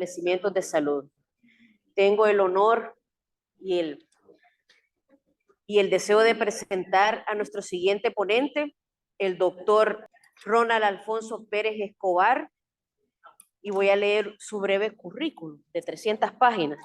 establecimientos de salud. Tengo el honor y el deseo de presentar a nuestro siguiente ponente, el doctor Ronald Alfonso Pérez Escobar, y voy a leer su breve currículum de 300 páginas.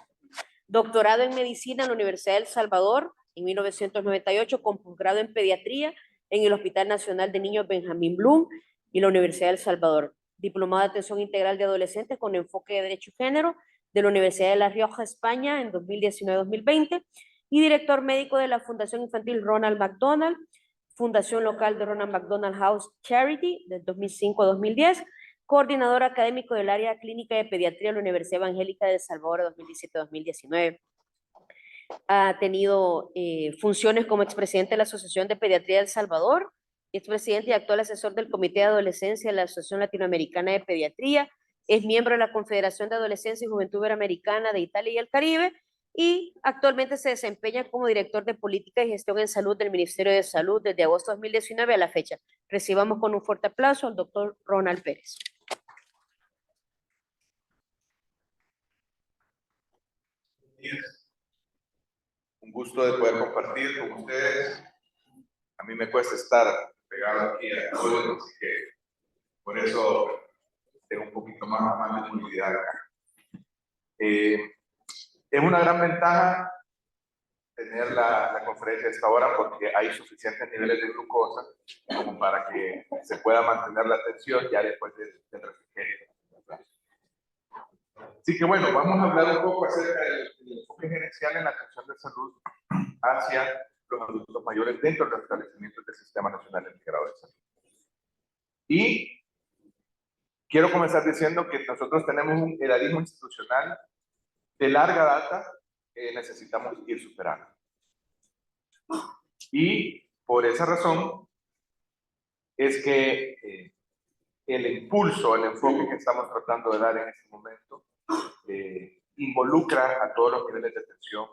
Doctorado en Medicina en la Universidad de El Salvador en 1998, con posgrado en Pediatría en el Hospital Nacional de Niños Benjamín Bloom y la Universidad de El Salvador. Diplomado de Atención Integral de Adolescentes con enfoque de Derecho y Género de la Universidad de La Rioja, España, en 2019-2020, y director médico de la Fundación Infantil Ronald McDonald, Fundación Local de Ronald McDonald House Charity, del 2005 a 2010, coordinador académico del área clínica de pediatría de la Universidad Evangélica de El Salvador, 2017-2019. Ha tenido funciones como expresidente de la Asociación de Pediatría de El Salvador, expresidente y actual asesor del Comité de Adolescencia de la Asociación Latinoamericana de Pediatría, es miembro de la Confederación de Adolescencia y Juventud Iberoamericana de Italia y el Caribe, y actualmente se desempeña como director de Política y Gestión en Salud del Ministerio de Salud desde agosto de 2019 a la fecha. Recibamos con un fuerte aplauso al doctor Ronald Pérez. Un gusto de poder compartir con ustedes. A mí me cuesta estar pegado aquí a todos, así que por eso tengo un poquito más de movilidad acá. Es una gran ventaja tener la conferencia a esta hora porque hay suficientes niveles de glucosa como para que se pueda mantener la atención ya después del refrigerio. Así que bueno, vamos a hablar un poco acerca del enfoque gerencial en la atención de salud hacia los adultos mayores dentro de los establecimientos del Sistema Nacional Integrado de Salud. Y quiero comenzar diciendo que nosotros tenemos un edadismo institucional de larga data que necesitamos ir superando. Y por esa razón es que el impulso, el enfoque que estamos tratando de dar en este momento involucra a todos los niveles de atención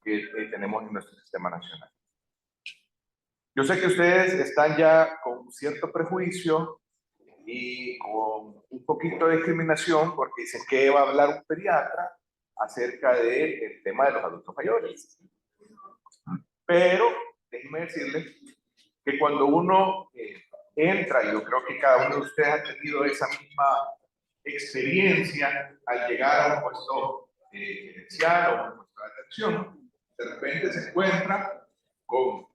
que tenemos en nuestro sistema nacional. Yo sé que ustedes están ya con cierto prejuicio y con un poquito de discriminación porque dicen que va a hablar un pediatra acerca del tema de los adultos mayores. Pero déjenme decirles que cuando uno entra, y yo creo que cada uno de ustedes ha tenido esa misma experiencia al llegar a un puesto gerencial o un puesto de atención, de repente se encuentra con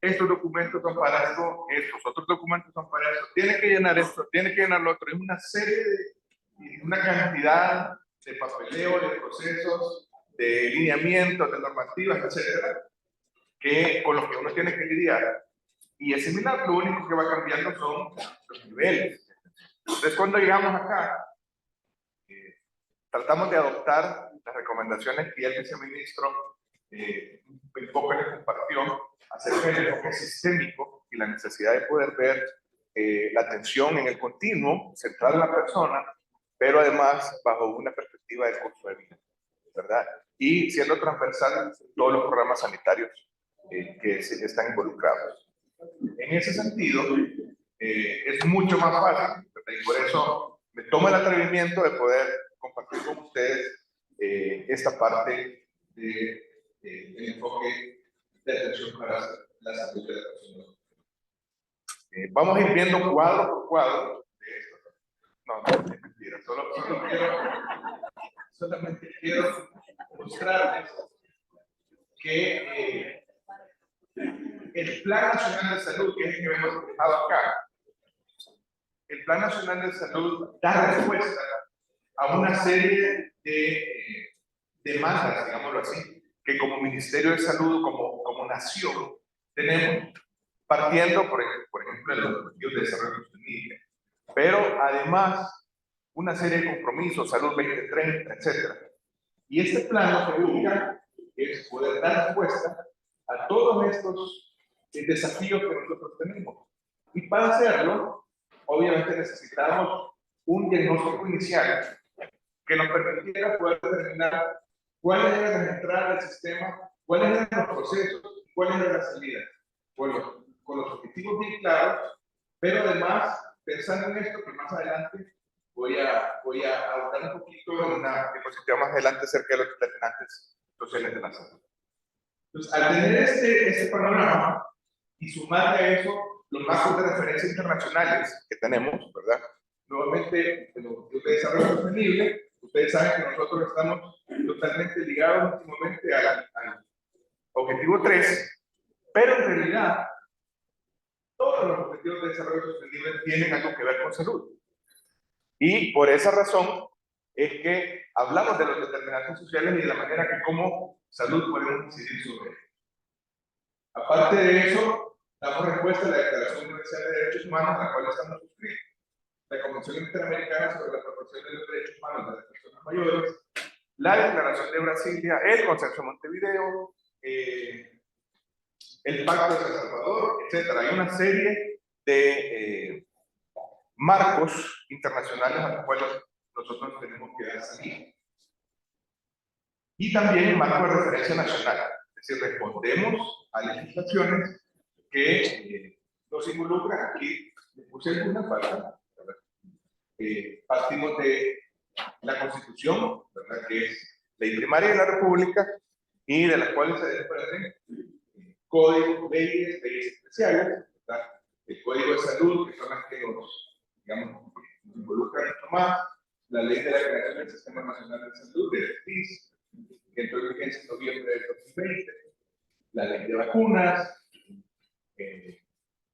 estos documentos son para esto, estos otros documentos son para esto, tiene que llenar esto, tiene que llenar lo otro, es una serie una cantidad de papeleo, de procesos, de lineamientos, de normativas, etcétera, con los que uno tiene que lidiar. Y es similar, lo único que va cambiando son los niveles. Entonces, cuando llegamos acá, tratamos de adoptar las recomendaciones que el viceministro un poco les compartió acerca del enfoque sistémico y la necesidad de poder ver la atención en el continuo, centrada en la persona, pero además bajo una perspectiva del curso de vida, ¿verdad? Y siendo transversal todos los programas sanitarios que están involucrados. En ese sentido, es mucho más fácil, ¿verdad? Y por eso me tomo el atrevimiento de poder compartir con ustedes esta parte del enfoque de atención para la salud de la persona. Vamos a ir viendo cuadro por cuadro de esto. No, es mentira, solamente quiero mostrarles que el Plan Nacional de Salud, que es el que hemos reflejado acá, el Plan Nacional de Salud da respuesta a una serie de demandas, digámoslo así, que como Ministerio de Salud, como nación, tenemos, partiendo, por ejemplo, de los objetivos de desarrollo sostenible, pero además una serie de compromisos, Salud 2030, etc. Y este plan lo que busca es poder dar respuesta a todos estos desafíos que nosotros tenemos. Y para hacerlo, obviamente necesitamos un diagnóstico inicial que nos permitiera poder determinar cuáles eran las entradas del sistema, cuáles eran los procesos, cuáles eran las salidas, con los objetivos bien claros, pero además pensando en esto que más adelante voy a hablar un poquito en una diapositiva más adelante acerca de los determinantes sociales de la salud. Entonces, al tener este panorama y sumar a eso los marcos de referencia internacionales que tenemos, ¿verdad? Nuevamente, en los objetivos de desarrollo sostenible, ustedes saben que nosotros estamos totalmente ligados últimamente al objetivo 3, pero en realidad todos los objetivos de desarrollo sostenible tienen algo que ver con salud. Y por esa razón es que hablamos de los determinantes sociales y de la manera que como salud podemos incidir sobre ellos. Aparte de eso, damos respuesta a la Declaración Universal de Derechos Humanos, a la cual estamos suscritos, la Convención Interamericana sobre la Protección de los Derechos Humanos de las Personas Mayores, la Declaración de Brasilia, el Consenso de Montevideo, el Pacto de San Salvador, etc. Hay una serie de marcos internacionales a los cuales nosotros tenemos que dar seguimiento. Y también el marco de referencia nacional, es decir, respondemos a legislaciones que nos involucran. Aquí les puse alguna falta. Partimos de la Constitución, ¿verdad?, que es ley primaria de la República y de las cuales se desprenden códigos, leyes especiales, ¿verdad? El Código de Salud, que son las que nos, digamos, nos involucran mucho más, la ley de la creación del Sistema Nacional de Salud, del SPIS, que entró en vigencia en noviembre del 2020, la ley de vacunas,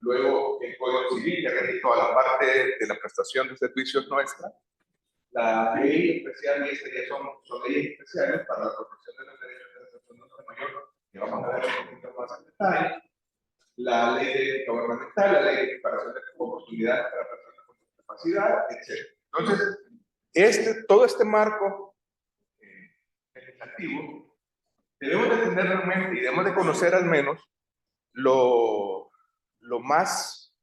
luego el Código Civil, que rige toda la parte de la prestación de servicios nuestra, la ley especial, y estas ya son leyes especiales para la protección de los derechos de las personas mayores, que vamos a ver un poquito más en detalle, la ley de ética gubernamental, la ley de equiparación de oportunidades para personas con discapacidad, etc. Entonces, todo este marco legislativo debemos de tenerlo en mente y debemos de conocer al menos lo más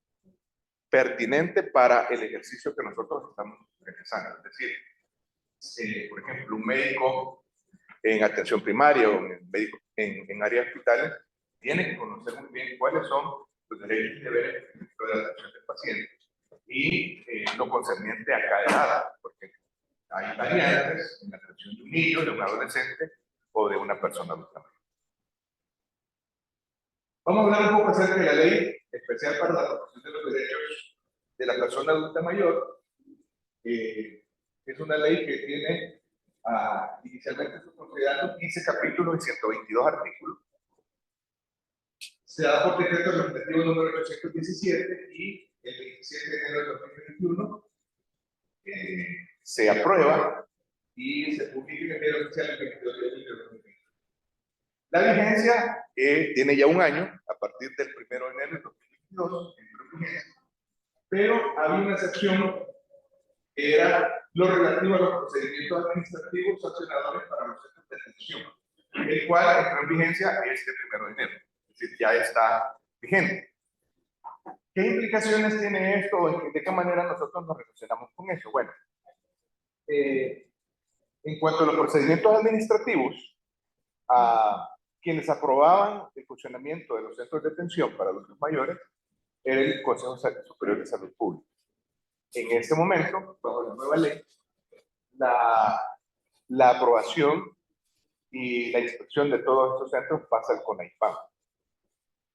pertinente para el ejercicio que nosotros estamos realizando. Es decir, por ejemplo, un médico en atención primaria o un médico en áreas hospitales tiene que conocer muy bien cuáles son los derechos y deberes de la atención del paciente y lo concerniente a cada edad, porque hay variantes en la atención de un niño, de un adolescente o de una persona adulta. Vamos a hablar un poco acerca de la ley especial para la protección de los derechos de la persona adulta mayor. Es una ley que tiene inicialmente sus considerados 15 capítulos y 122 artículos. Se da por decreto legislativo número 817 y el 27 de enero de 2021 se aprueba y se publica en el diario oficial el 22 de abril de 2020. La vigencia tiene ya un año, a partir del 1 de enero de 2022, pero había una excepción que era lo relativo a los procedimientos administrativos sancionadores para los centros de detención, el cual entró en vigencia este 1 de enero, es decir, ya está vigente. ¿Qué implicaciones tiene esto? ¿De qué manera nosotros nos relacionamos con eso? Bueno, en cuanto a los procedimientos administrativos, a quienes aprobaban el funcionamiento de los centros de detención para adultos mayores era el Consejo Superior de Salud Pública. En este momento, bajo la nueva ley, la aprobación y la inspección de todos estos centros pasa al CONAIPAM.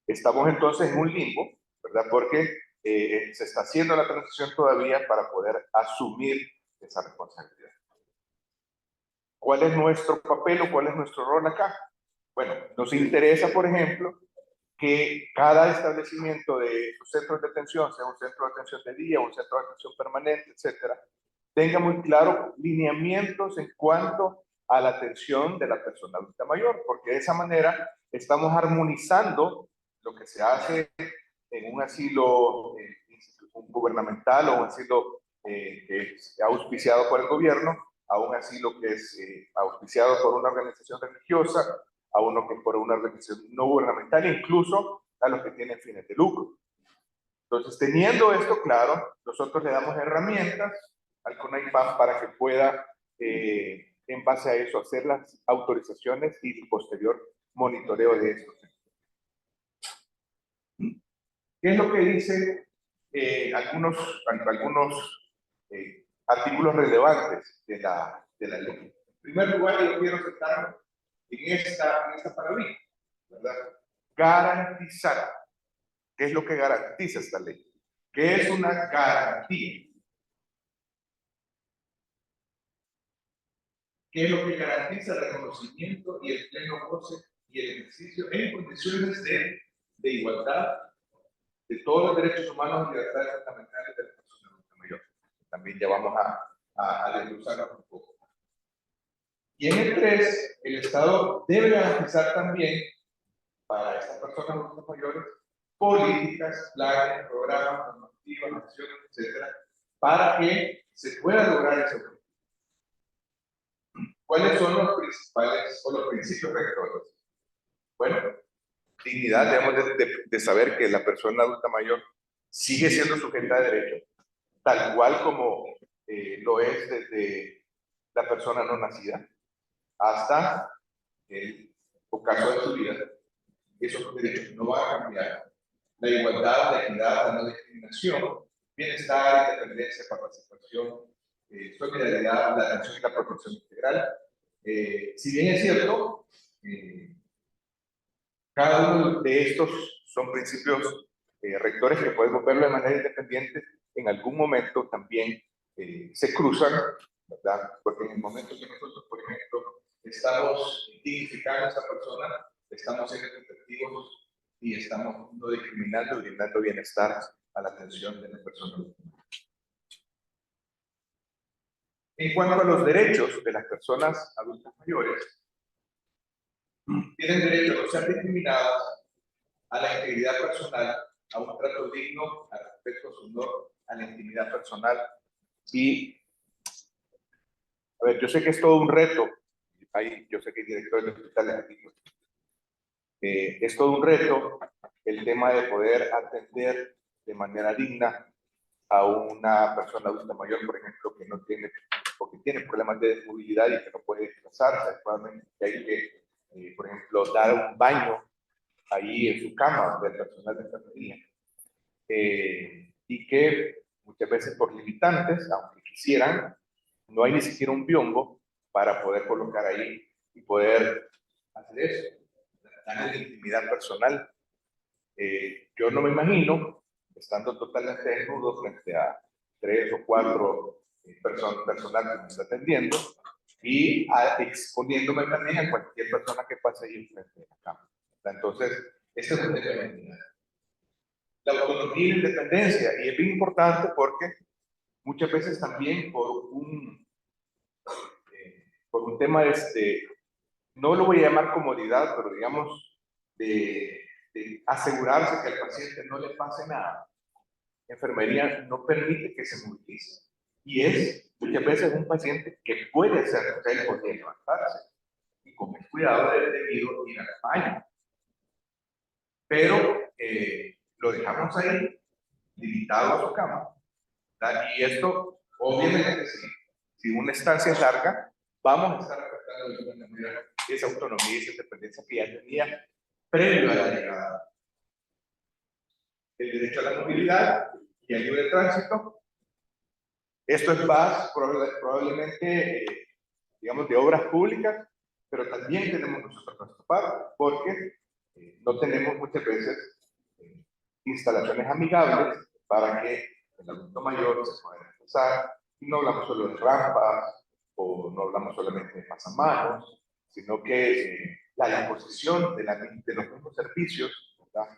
Estamos entonces en un limbo, ¿verdad? Porque se está haciendo la transición todavía para poder asumir esa responsabilidad. ¿Cuál es nuestro papel o cuál es nuestro rol acá? Bueno, nos interesa, por ejemplo, que cada establecimiento de los centros de atención, sea un centro de atención de día, un centro de atención permanente, etcétera, tenga muy claro lineamientos en cuanto a la atención de la persona adulta mayor, porque de esa manera estamos armonizando lo que se hace en un asilo gubernamental o un asilo que es auspiciado por el gobierno, a un asilo que es auspiciado por una organización religiosa, a uno que es por una organización no gubernamental, incluso a los que tienen fines de lucro. Entonces, teniendo esto claro, nosotros le damos herramientas al CONAIPAM para que pueda, en base a eso, hacer las autorizaciones y el posterior monitoreo de estos. ¿Qué es lo que dicen algunos artículos relevantes de la ley. En primer lugar, yo quiero centrarme en esta paradigma, ¿verdad? Garantizar. ¿Qué es lo que garantiza esta ley? ¿Qué es una garantía? ¿Qué es lo que garantiza el reconocimiento y el pleno goce y el ejercicio en condiciones de igualdad de todos los derechos humanos y libertades fundamentales de la persona adulta mayor? También ya vamos a desglosarlo un poco. Y en el 3, el Estado debe garantizar también para estas personas adultas mayores políticas, planes, programas, normativas, acciones, etcétera, para que se pueda lograr ese objetivo. ¿Cuáles son los principales o los principios rectores? Bueno, dignidad, debemos de saber que la persona adulta mayor sigue siendo sujeta de derecho, tal cual como lo es desde la persona no nacida hasta el ocaso de su vida. Esos derechos no van a cambiar. La igualdad, la equidad, la no discriminación, bienestar, independencia, participación, solidaridad, la atención y la protección integral. Si bien es cierto, cada uno de estos son principios rectores que podemos verlo de manera independiente, en algún momento también se cruzan, ¿verdad? Porque en el momento que nosotros, por ejemplo, estamos dignificando a esta persona, estamos siendo efectivos y estamos no discriminando, brindando bienestar a la atención de la persona. En cuanto a los derechos de las personas adultas mayores, tienen derecho a no ser discriminadas, a la integridad personal, a un trato digno, al respeto a su honor, a la intimidad personal. Y, a ver, yo sé que es todo un reto, yo sé que hay directores de hospitales aquí, es todo un reto el tema de poder atender de manera digna a una persona adulta mayor, por ejemplo, que no tiene, o que tiene problemas de movilidad y que no puede desplazarse adecuadamente, que hay que, por ejemplo, dar un baño ahí en su cama del personal de enfermería, y que muchas veces por limitantes, aunque quisieran, no hay ni siquiera un biombo para poder colocar ahí y poder hacer eso, darle intimidad personal. Yo no me imagino estando totalmente desnudo frente a 3 o 4 personal que me está atendiendo y exponiéndome también a cualquier persona que pase ahí enfrente de la cama. Entonces, ese es un tema de dignidad. La autonomía y la independencia, y es bien importante porque muchas veces también por un tema no lo voy a llamar comodidad, pero digamos de asegurarse que al paciente no le pase nada. La enfermería no permite que se movilice. Y es muchas veces un paciente que puede hacer, o sea, él podría levantarse y con el cuidado debido ir al baño. Pero lo dejamos ahí, limitado a su cama. ¿Verdad? Y esto, obviamente, si una estancia es larga, vamos a estar afectando de alguna manera esa autonomía y esa independencia que ya tenía previo a la llegada. El derecho a la movilidad y al libre tránsito. Esto es más probablemente, digamos, de obras públicas, pero también tenemos nosotros nuestra parte, porque no tenemos muchas veces instalaciones amigables para que el adulto mayor se pueda desplazar. No hablamos solo de rampas, o no hablamos solamente de pasamanos, sino que la disposición de los mismos servicios, ¿verdad?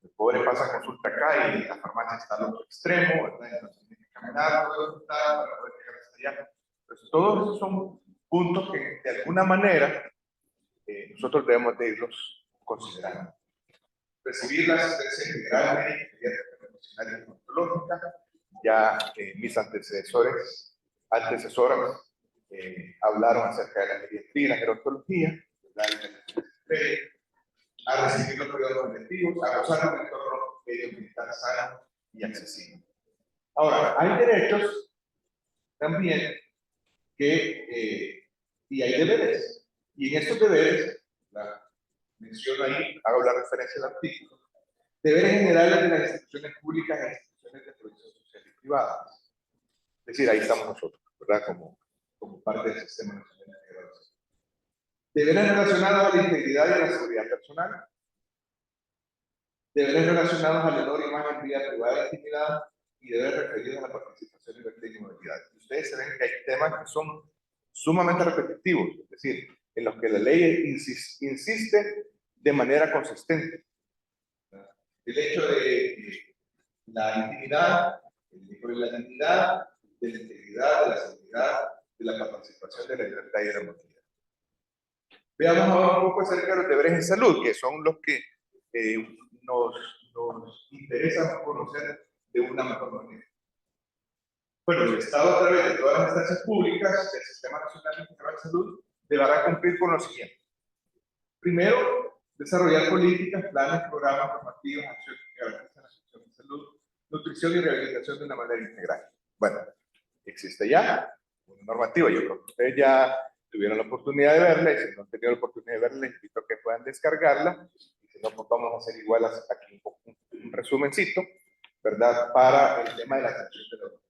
El pobre pasa consulta acá y la farmacia está al otro extremo, ¿verdad? Entonces tiene que caminar todo el hospital para poder llegar hasta allá. Entonces, todos esos son puntos que de alguna manera nosotros debemos de irlos considerando. Recibir la asistencia integral médica, profesional y odontológica. Ya mis antecesoras hablaron acerca de la pediatría y la gerontología, a recibir los cuidados colectivos, a gozar de un entorno medioambiental sano y accesible. Ahora, hay derechos también y hay deberes. Y en estos deberes, menciono ahí, hago la referencia al artículo, deberes generales de las instituciones públicas e instituciones de protección social y privadas. Es decir, ahí estamos nosotros, ¿verdad? Como parte del Sistema Nacional de Integración. Deberes relacionados a la integridad y a la seguridad personal. Deberes relacionados al honor, imagen, vida privada e intimidad. Y deberes referidos a la participación, libertad y movilidad. Y ustedes se ven que hay temas que son sumamente repetitivos, es decir, en los que la ley insiste de manera consistente. El hecho de la intimidad, el hecho de la dignidad, de la integridad, de la seguridad, de la participación, de la libertad y de la movilidad. Veamos ahora un poco acerca de los deberes en salud, que son los que nos interesa conocer de una mejor manera. Bueno, el Estado, a través de todas las instancias públicas del Sistema Nacional Integral de Salud, deberá cumplir con lo siguiente. Primero, desarrollar políticas, planes, programas, normativas, acciones que garanticen la atención de salud, nutrición y rehabilitación de una manera integral. Bueno, existe ya una normativa. Yo creo que ustedes ya tuvieron la oportunidad de verla, y si no han tenido la oportunidad de verla, les invito a que puedan descargarla. Y si no, pues vamos a hacer igual aquí un resumencito, ¿verdad? Para el tema de la atención de la salud.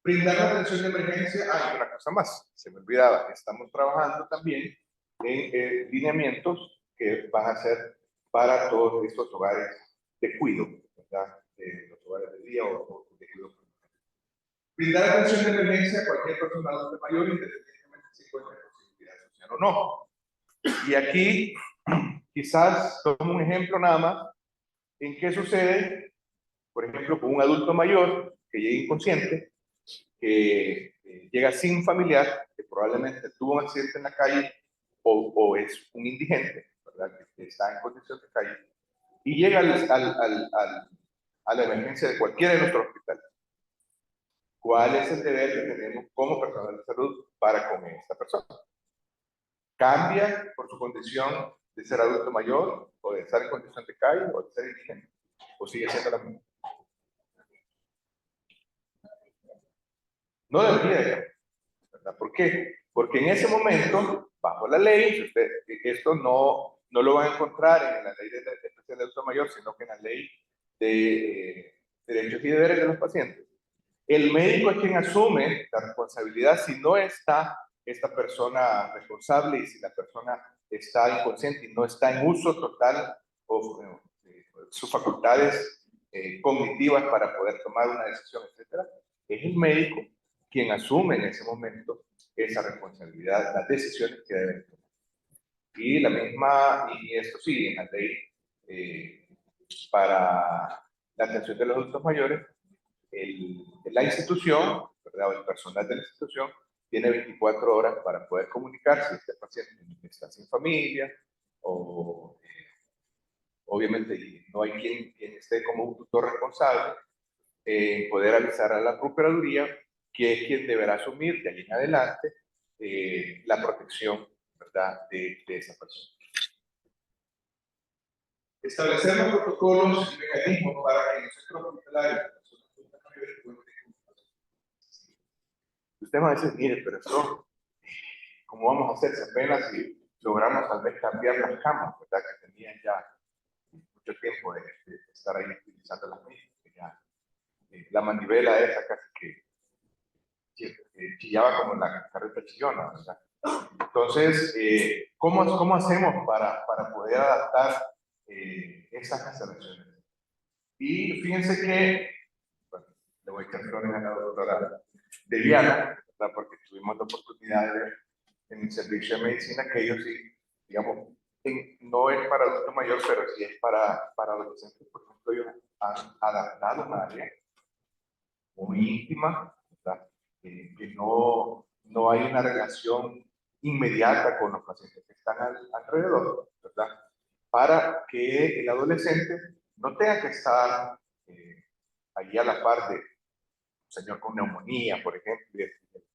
Brindar la atención de emergencia. Hay una cosa más, se me olvidaba, estamos trabajando también en lineamientos que van a ser para todos estos hogares de cuidado, ¿verdad? Los hogares de día o de cuidado. Brindar atención de emergencia a cualquier persona adulta mayor, independientemente si encuentra posibilidad social o no. Y aquí, quizás tomo un ejemplo nada más, en qué sucede, por ejemplo, con un adulto mayor que llega inconsciente, que llega sin familiar, que probablemente tuvo un accidente en la calle o es un indigente, ¿verdad? Que está en condición de calle, y llega a la emergencia de cualquiera de nuestros hospitales. ¿Cuál es el deber que tenemos como personal de salud para con esta persona? ¿Cambia por su condición de ser adulto mayor, o de estar en condición de calle, o de ser indigente? ¿O sigue siendo la misma? No debería, ¿verdad? ¿Por qué? Porque en ese momento, bajo la ley, esto no lo van a encontrar en la ley de especial de adulto mayor, sino que en la ley de derechos y deberes de los pacientes. El médico es quien asume la responsabilidad si no está esta persona responsable y si la persona está inconsciente y no está en uso total o sus facultades cognitivas para poder tomar una decisión, etc. Es el médico quien asume en ese momento esa responsabilidad, las decisiones que deben tomar. Y la misma, y esto sí, en la ley para la atención de los adultos mayores, la institución, ¿verdad? O el personal de la institución tiene 24 horas para poder comunicarse si este paciente está sin familia o obviamente no hay quien esté como un tutor responsable, poder avisar a la Procuraduría, que es quien deberá asumir de ahí en adelante la protección, ¿verdad? de esa persona. Establecer los protocolos y mecanismos para que los centros hospitalarios usted me va a decir, mire, pero eso, ¿cómo vamos a hacer? Si apenas si logramos tal vez cambiar las camas, ¿verdad? Que tenían ya mucho tiempo de estar ahí utilizando las mismas, que ya la manivela esa casi que chillaba como la carreta chillona, ¿verdad? Entonces, ¿cómo hacemos para poder adaptar esas cancelaciones? Y fíjense que, bueno, le voy a echar flores a la doctora Deviana, ¿verdad? Porque tuvimos la oportunidad de ver en el servicio de medicina que ellos sí, digamos, no es para adulto mayor, pero sí es para adolescentes. Por ejemplo, ellos han adaptado un área muy íntima, ¿verdad? Que no hay una relación inmediata con los pacientes que están alrededor, ¿verdad? Para que el adolescente no tenga que estar allí a la par de un señor con neumonía, por ejemplo,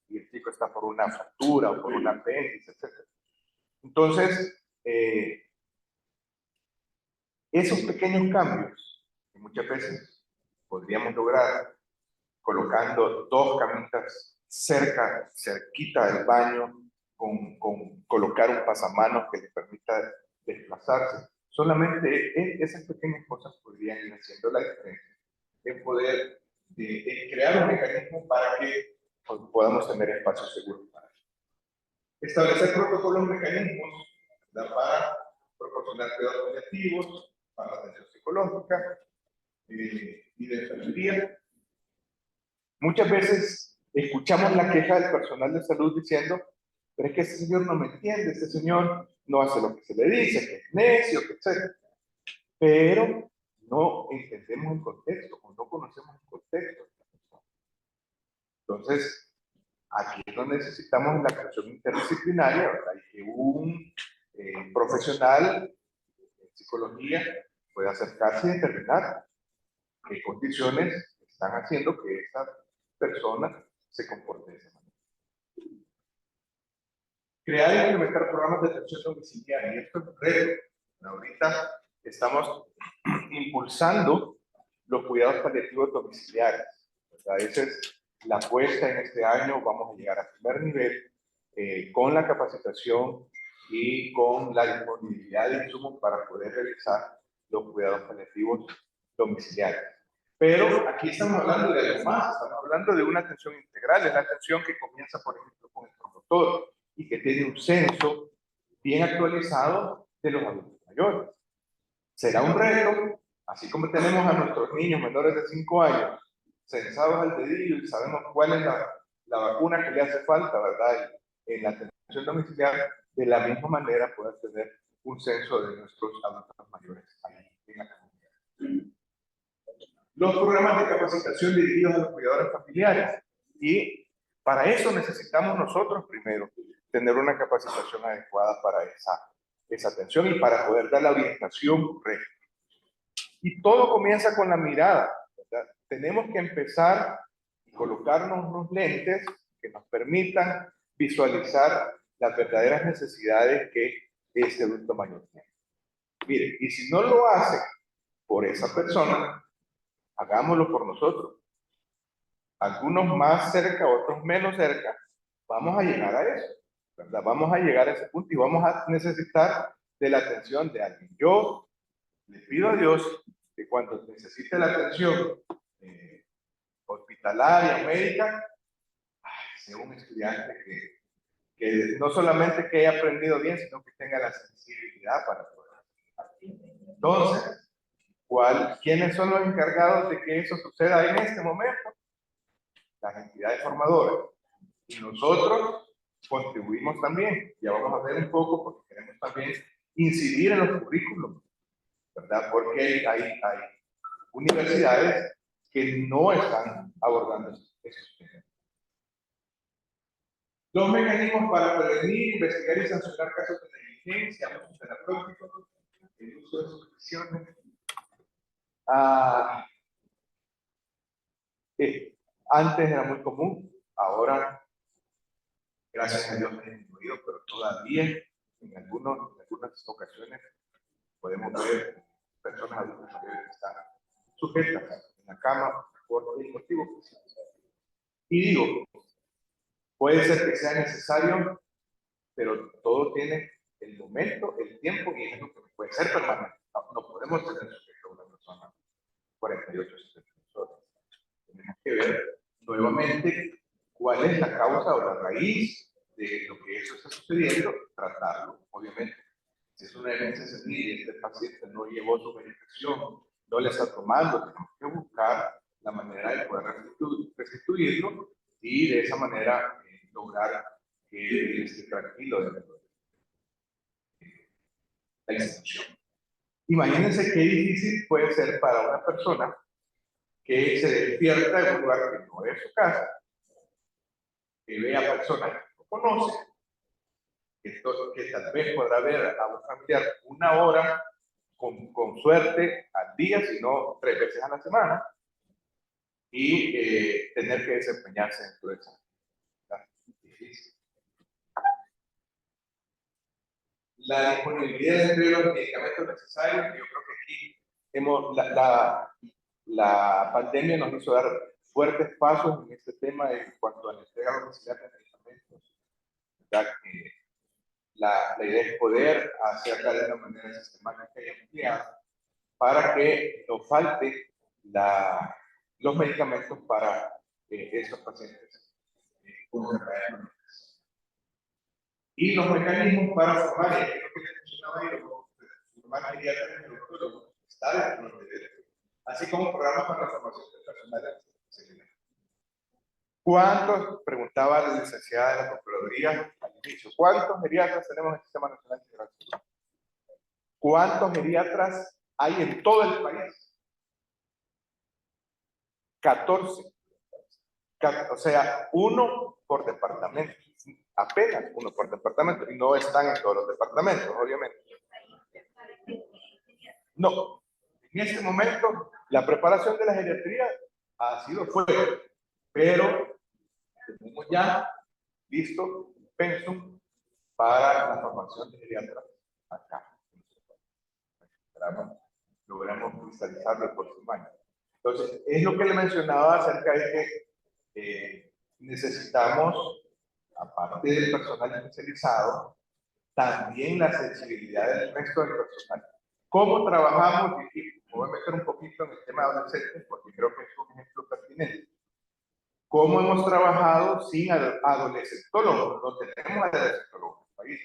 y el chico está por una fractura o por una apéndice, etc. Entonces, esos pequeños cambios que muchas veces podríamos lograr colocando dos camitas cerquita del baño, con colocar un pasamanos que les permita desplazarse. Solamente esas pequeñas cosas podrían ir haciendo la diferencia en poder de crear un mecanismo para que podamos tener espacios seguros para eso. Establecer protocolos, mecanismos, ¿verdad?, para proporcionar cuidados paliativos, para la atención psicológica y de enfermería. Muchas veces escuchamos la queja del personal de salud diciendo, pero es que ese señor no me entiende, ese señor no hace lo que se le dice, que es necio, que etc. Pero no entendemos el contexto, o no conocemos el contexto. Entonces, aquí es donde necesitamos la actuación interdisciplinaria, ¿verdad? Y que un profesional en psicología pueda acercarse y determinar qué condiciones están haciendo que esa persona se comporte de esa manera. Crear y implementar programas de atención domiciliaria. Y esto es un reto. Ahorita estamos impulsando los cuidados paliativos domiciliarios. Esa es la apuesta en este año. Vamos a llegar a primer nivel con la capacitación y con la disponibilidad de insumos para poder realizar los cuidados paliativos domiciliarios. Pero aquí estamos hablando de algo más, estamos hablando de una atención integral, es la atención que comienza, por ejemplo, con el promotor y que tiene un censo bien actualizado de los adultos mayores. Será un reto, así como tenemos a nuestros niños menores de 5 años censados al dedillo y sabemos cuál es la vacuna que le hace falta, ¿verdad?, en la atención domiciliaria, de la misma manera poder tener un censo de nuestros adultos mayores ahí en la comunidad. Los programas de capacitación dirigidos a los cuidadores familiares. Y para eso necesitamos nosotros primero tener una capacitación adecuada para esa atención y para poder dar la orientación correcta. Y todo comienza con la mirada, ¿verdad? Tenemos que empezar y colocarnos unos lentes que nos permitan visualizar las verdaderas necesidades que este adulto mayor tiene. Mire, y si no lo hace por esa persona, hagámoslo por nosotros. Algunos más cerca, otros menos cerca, vamos a llegar a eso, ¿verdad? Vamos a llegar a ese punto y vamos a necesitar de la atención de alguien. Yo le pido a Dios que cuando necesite la atención hospitalaria, médica, sea un estudiante que no solamente que haya aprendido bien, sino que tenga la sensibilidad para poder. Entonces, ¿quiénes son los encargados de que eso suceda en este momento? Las entidades formadoras. Y nosotros contribuimos también. Ya vamos a ver un poco porque queremos también incidir en los currículos, ¿verdad? Porque hay universidades que no están abordando esos temas. Los mecanismos para prevenir, investigar y sancionar casos de negligencia, abusos terapéuticos, el uso de suscripciones. Antes era muy común, ahora, gracias a Dios, ha disminuido, pero todavía en algunas ocasiones podemos ver personas adultas mayores que están sujetas en la cama por el motivo que sea. Y digo, puede ser que sea necesario, pero todo tiene el momento, el tiempo y es algo que puede ser permanente. No podemos tener sujeto a una persona 48, 72 horas. Tenemos que ver nuevamente cuál es la causa o la raíz de lo que eso está sucediendo, tratarlo, obviamente. Si es una herencia senil y este paciente no llevó su medicación, no le está tomando, tenemos que buscar la manera de poder restituirlo y de esa manera lograr que él esté tranquilo dentro de la institución. Imagínense qué difícil puede ser para una persona que se despierta en un lugar que no es su casa, que ve a personas que no conoce, que tal vez podrá ver a un familiar una hora, con suerte, al día, si no 3 veces a la semana, y tener que desempeñarse dentro de esa actividad difícil. La disponibilidad entre los medicamentos necesarios, yo creo que aquí la pandemia nos hizo dar fuertes pasos en este tema en cuanto a la entrega domiciliaria de medicamentos. La idea es poder hacerla de una manera sistemática y ampliada para que no falte la los medicamentos para estos pacientes con enfermedades crónicas. Y los mecanismos para formar, y es lo que les mencionaba yo, formar geriatras y neurólogos, está dentro del derecho, así como programas para la formación de personal. ¿Cuántos, preguntaba la licenciada de la Procuraduría al inicio, cuántos geriatras tenemos en el Sistema Nacional de Salud? ¿Cuántos geriatras hay en todo el país? 14. O sea, uno por departamento. Apenas uno por departamento. Y no están en todos los departamentos, obviamente. No. En este momento, la preparación de la geriatría ha sido fuerte. Pero tenemos ya listo un pensum para la formación de geriatras acá. Logramos cristalizarlo el próximo año. Entonces, es lo que le mencionaba acerca de que necesitamos, aparte del personal especializado, también la sensibilidad del resto del personal. ¿Cómo trabajamos? Y me voy a meter un poquito en el tema de adolescentes, porque creo que es un ejemplo pertinente. ¿Cómo hemos trabajado sin adolescentólogos? No tenemos adolescentólogos en el país.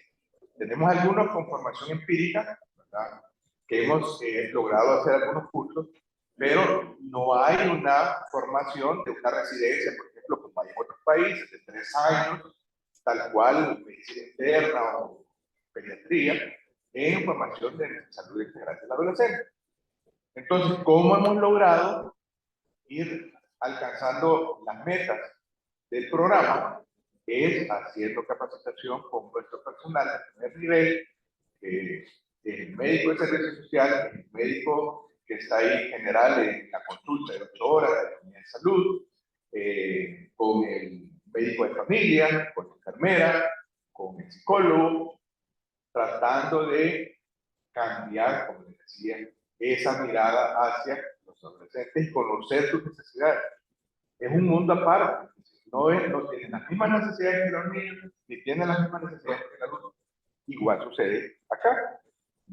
Tenemos algunos con formación empírica, ¿verdad?, que hemos logrado hacer algunos cursos, pero no hay una formación de una residencia, por ejemplo, como hay en otros países, de 3 años, tal cual medicina interna o pediatría, en formación de salud integral del adolescente. Entonces, ¿cómo hemos logrado ir alcanzando las metas del programa? Es haciendo capacitación con nuestro personal de primer nivel, el médico de servicio social, el médico que está ahí general en la consulta de 8 horas de la unidad de salud, con el médico de familia, con la enfermera, con el psicólogo, tratando de cambiar, como les decía, esa mirada hacia los adolescentes y conocer sus necesidades. Es un mundo aparte, no tienen las mismas necesidades que los niños, ni tienen las mismas necesidades que el adulto. Igual sucede acá.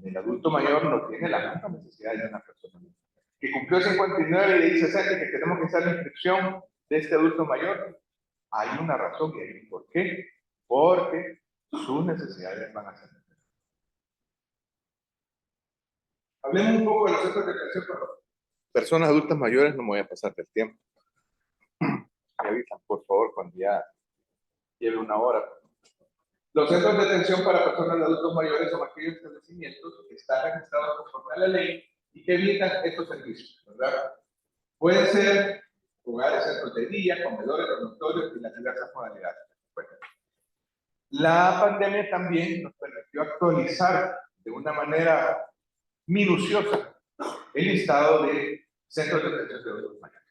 El adulto mayor no tiene las mismas necesidades de una persona que cumplió 59 y 60, que tenemos que hacer la inscripción de este adulto mayor. Hay una razón y hay un por qué. Porque sus necesidades van a ser. Hablemos un poco de los centros de atención para personas adultas mayores. No me voy a pasar del tiempo. Me avisan, por favor, cuando ya lleve 1 hora. Los centros de atención para personas adultos mayores son aquellos establecimientos que están registrados conforme a la ley y que evitan estos servicios, ¿verdad? Pueden ser lugares, centros de día, comedores, dormitorios y las diversas modalidades. Bueno, la pandemia también nos permitió actualizar de una manera minuciosa el listado de centros de atención de adultos mayores.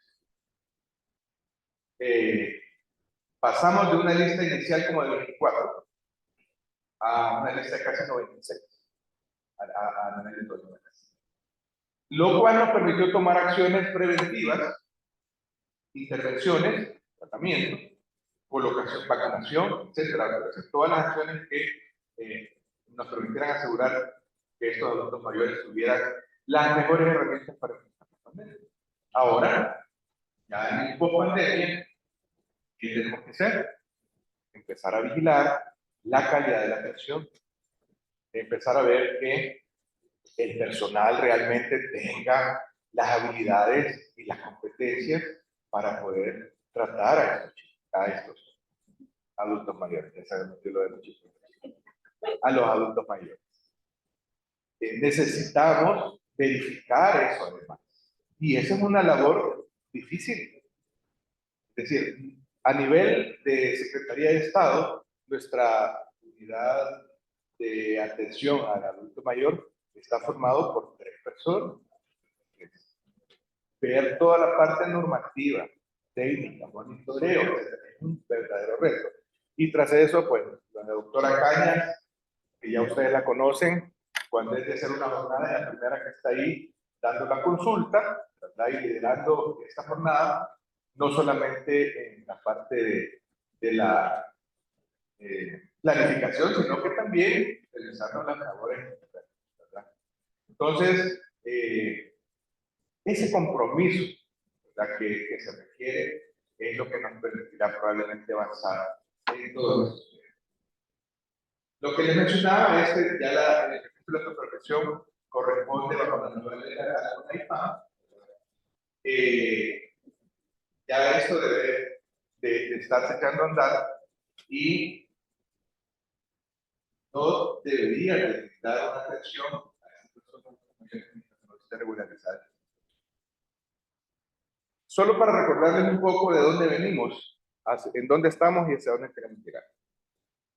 Pasamos de una lista inicial como de 24 a una lista de casi 96 a nivel de todo el país. Lo cual nos permitió tomar acciones preventivas, intervenciones, tratamiento, colocación, vacunación, etcétera. Todas las acciones que nos permitieran asegurar que estos adultos mayores tuvieran las mejores herramientas para enfrentar la pandemia. Ahora, ya en el post-pandemia, ¿qué tenemos que hacer? Empezar a vigilar la calidad de la atención, empezar a ver que el personal realmente tenga las habilidades y las competencias para poder tratar a estos adultos mayores. A los adultos mayores. Necesitamos verificar eso además. Y esa es una labor difícil. Es decir, a nivel de Secretaría de Estado, nuestra unidad de atención al adulto mayor está formado por 3 personas. Ver toda la parte normativa, técnica, monitoreo, es un verdadero reto. Y tras eso, pues, la doctora Cañas, que ya ustedes la conocen, cuando es de hacer una jornada, es la primera que está ahí dando la consulta, ¿verdad?, y liderando esta jornada, no solamente en la parte de la planificación, sino que también realizando las labores, ¿verdad? Entonces, ese compromiso ¿verdad? Que se requiere, es lo que nos permitirá probablemente avanzar en todo esto. Lo que les mencionaba es que ya el ejemplo de la profesión corresponde bajo la nueva ley de la IPAM. Ya esto debe de estarse echando a andar y no debería de dar una atención a estas personas que no estén regularizadas. Solo para recordarles un poco de dónde venimos, en dónde estamos y hacia dónde queremos llegar.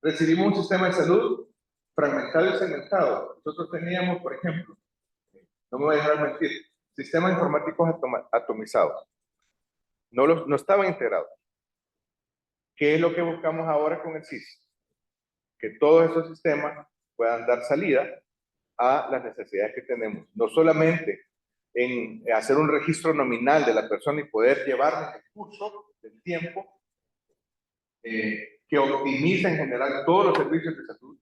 Recibimos un sistema de salud fragmentado y segmentado. Nosotros teníamos, por ejemplo, no me voy a dejar mentir, sistemas informáticos atomizados. No estaban integrados. ¿Qué es lo que buscamos ahora con el SIS? Que todos esos sistemas puedan dar salida a las necesidades que tenemos. No solamente en hacer un registro nominal de la persona y poder llevar el recurso del tiempo, que optimiza en general todos los servicios de salud.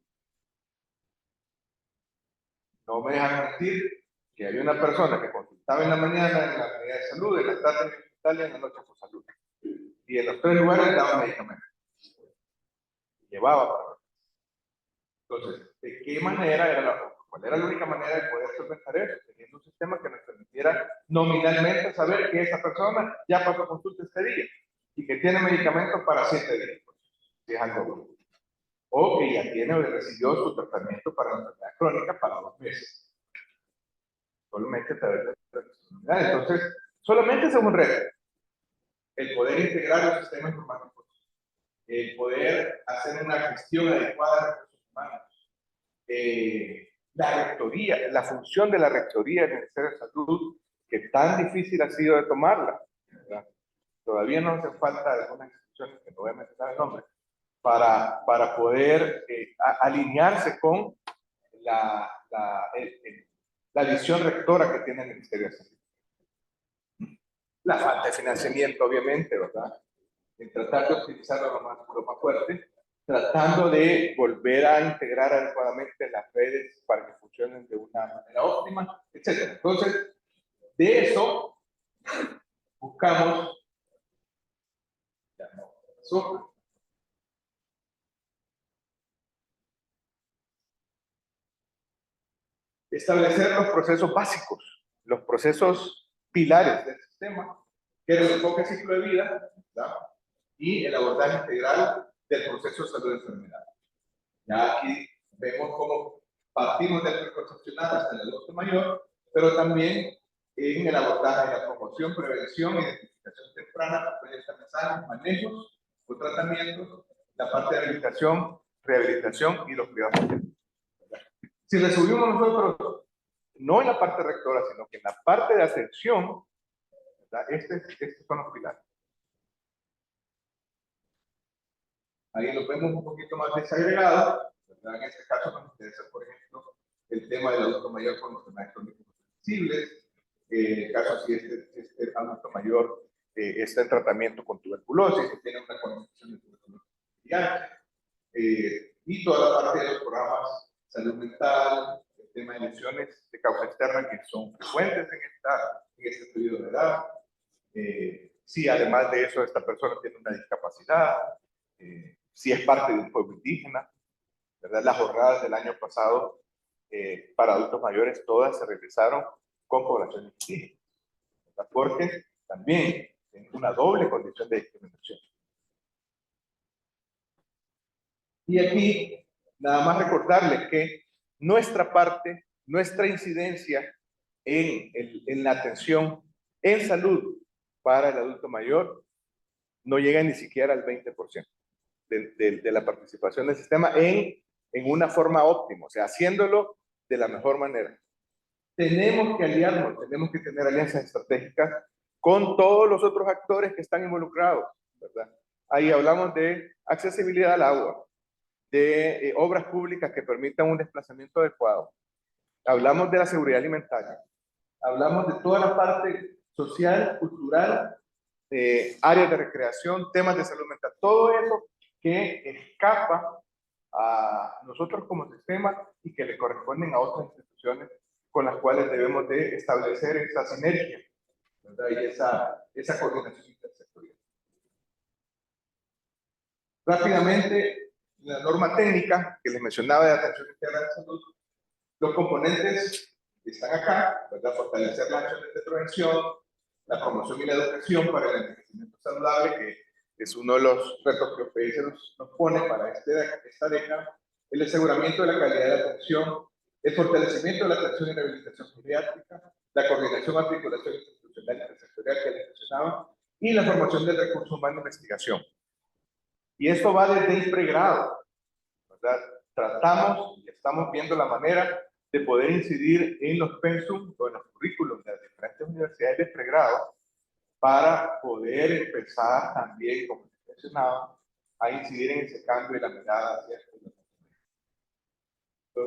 No me dejan mentir que había una persona que consultaba en la mañana en la unidad de salud, en la tarde en el hospital y en la noche por salud. Y en los tres lugares daba medicamentos. Llevaba para. Entonces, ¿de qué manera cuál era la única manera de poder solventar eso? Teniendo un sistema que nos permitiera nominalmente saber que esa persona ya pasó consulta este día y que tiene medicamentos para 7 días, si es algo bueno. O que ya tiene o recibió su tratamiento para la enfermedad crónica para 2 meses. Solamente a través de la. Entonces, solamente es un reto. El poder integrar los sistemas informáticos, el poder hacer una gestión adecuada de recursos humanos, la rectoría, la función de la rectoría del Ministerio de Salud, que tan difícil ha sido de tomarla, ¿verdad? Todavía nos hacen falta algunas instituciones, que no voy a mencionar el nombre, para poder alinearse con la visión rectora que tiene el Ministerio de Salud. La falta de financiamiento, obviamente, ¿verdad? En tratar de optimizarlo lo más fuerte, tratando de volver a integrar adecuadamente las redes para que funcionen de una manera óptima, etc. Entonces, de eso buscamos establecer los procesos básicos, los procesos pilares del sistema, que es el enfoque ciclo de vida, ¿verdad? Y el abordaje integral del proceso de salud y enfermedad. Ya aquí vemos cómo partimos del preconcepcional hasta el adulto mayor, pero también en el abordaje de la promoción, prevención, identificación temprana, mensajes, manejos o tratamientos, la parte de rehabilitación y los cuidados. Si resumimos nosotros, no en la parte rectora, sino que en la parte de atención, estos son los pilares. Ahí lo vemos un poquito más desagregado, ¿verdad? En este caso nos interesa, por ejemplo, el tema del adulto mayor con enfermedades crónicas sensibles. En el caso si este adulto mayor está en tratamiento con tuberculosis, que tiene una condición de tuberculosis, y toda la parte de los programas salud mental, el tema de lesiones de causa externa que son frecuentes en este periodo de edad. Si además de eso esta persona tiene una discapacidad, si es parte de un pueblo indígena, ¿verdad? Las jornadas del año pasado para adultos mayores todas se realizaron con poblaciones indígenas, ¿verdad? Porque también tienen una doble condición de discriminación. Y aquí nada más recordarles que nuestra parte, nuestra incidencia en la atención en salud para el adulto mayor no llega ni siquiera al 20% de la participación del sistema en una forma óptima, o sea, haciéndolo de la mejor manera. Tenemos que aliarnos, tenemos que tener alianzas estratégicas con todos los otros actores que están involucrados, ¿verdad? Ahí hablamos de accesibilidad al agua, de obras públicas que permitan un desplazamiento adecuado. Hablamos de la seguridad alimentaria. Hablamos de toda la parte social, cultural, áreas de recreación, temas de salud mental. Todo eso que escapa a nosotros como sistema y que le corresponden a otras instituciones con las cuales debemos de establecer esa sinergia ¿verdad? Y esa coordinación intersectorial. Rápidamente, la norma técnica que les mencionaba de atención integral de salud, los componentes que están acá, ¿verdad? Fortalecer las acciones de prevención, la promoción y la educación para el envejecimiento saludable, que es uno de los retos que OPS nos pone para esta década, el aseguramiento de la calidad de la atención, el fortalecimiento de la atención y rehabilitación geriátrica, la coordinación, articulación institucional y intersectorial que les mencionaba, y la formación del recurso humano e investigación. Y esto va desde el pregrado, ¿verdad? Tratamos y estamos viendo la manera de poder incidir en los pensum o en los currículos de las diferentes universidades de pregrado para poder empezar también, como les mencionaba, a incidir en ese cambio y la mirada hacia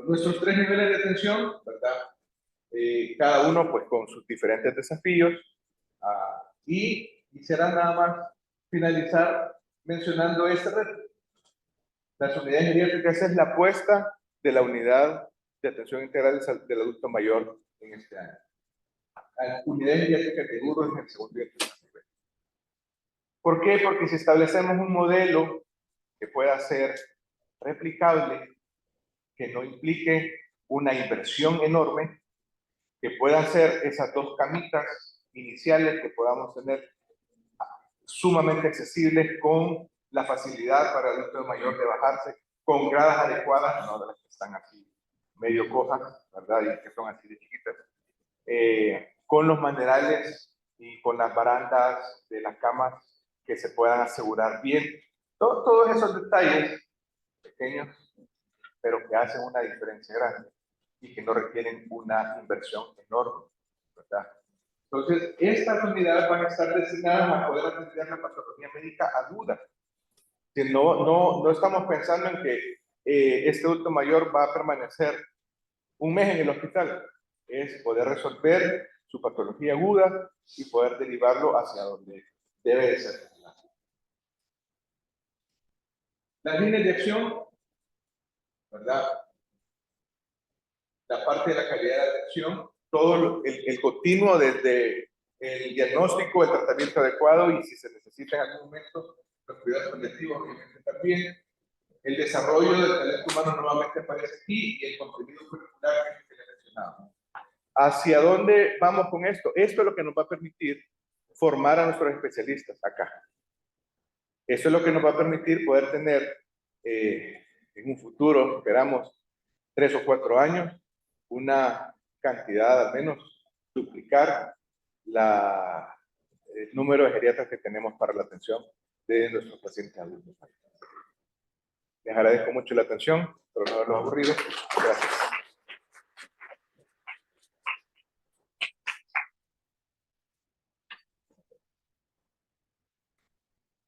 nuestros 3 niveles de atención, ¿verdad? Cada uno pues con sus diferentes desafíos, y quisiera nada más finalizar mencionando este reto. Las unidades geriátricas es la apuesta de la unidad de atención integral del adulto mayor en este año. Unidades geriátricas de Urro en el segundo y el tercer nivel. ¿Por qué? Porque si establecemos un modelo que pueda ser replicable, que no implique una inversión enorme, que puedan ser esas 2 camitas iniciales que podamos tener sumamente accesibles con la facilidad para el adulto mayor de bajarse con gradas adecuadas, no de las que están así medio cojas, ¿verdad? Y que son así de chiquitas, con los manerales y con las barandas de las camas que se puedan asegurar bien. Todos esos detalles pequeños, pero que hacen una diferencia grande y que no requieren una inversión enorme, ¿verdad? Entonces, estas unidades van a estar destinadas a poder atender la patología médica aguda. Que no estamos pensando en que este adulto mayor va a permanecer un mes en el hospital. Es poder resolver su patología aguda y poder derivarlo hacia donde debe de ser. Las líneas de acción, ¿verdad? La parte de la calidad de atención, todo el continuo desde el diagnóstico, el tratamiento adecuado y si se necesita en algún momento los cuidados paliativos, obviamente también. El desarrollo del talento humano nuevamente aparece aquí y el contenido curricular que les mencionaba. ¿Hacia dónde vamos con esto? Esto es lo que nos va a permitir formar a nuestros especialistas acá. Eso es lo que nos va a permitir poder tener en un futuro, esperamos, 3 o 4 años, una cantidad, al menos duplicar el número de geriatras que tenemos para la atención de nuestros pacientes adultos. Les agradezco mucho la atención, pero no haberlos aburrido. Gracias.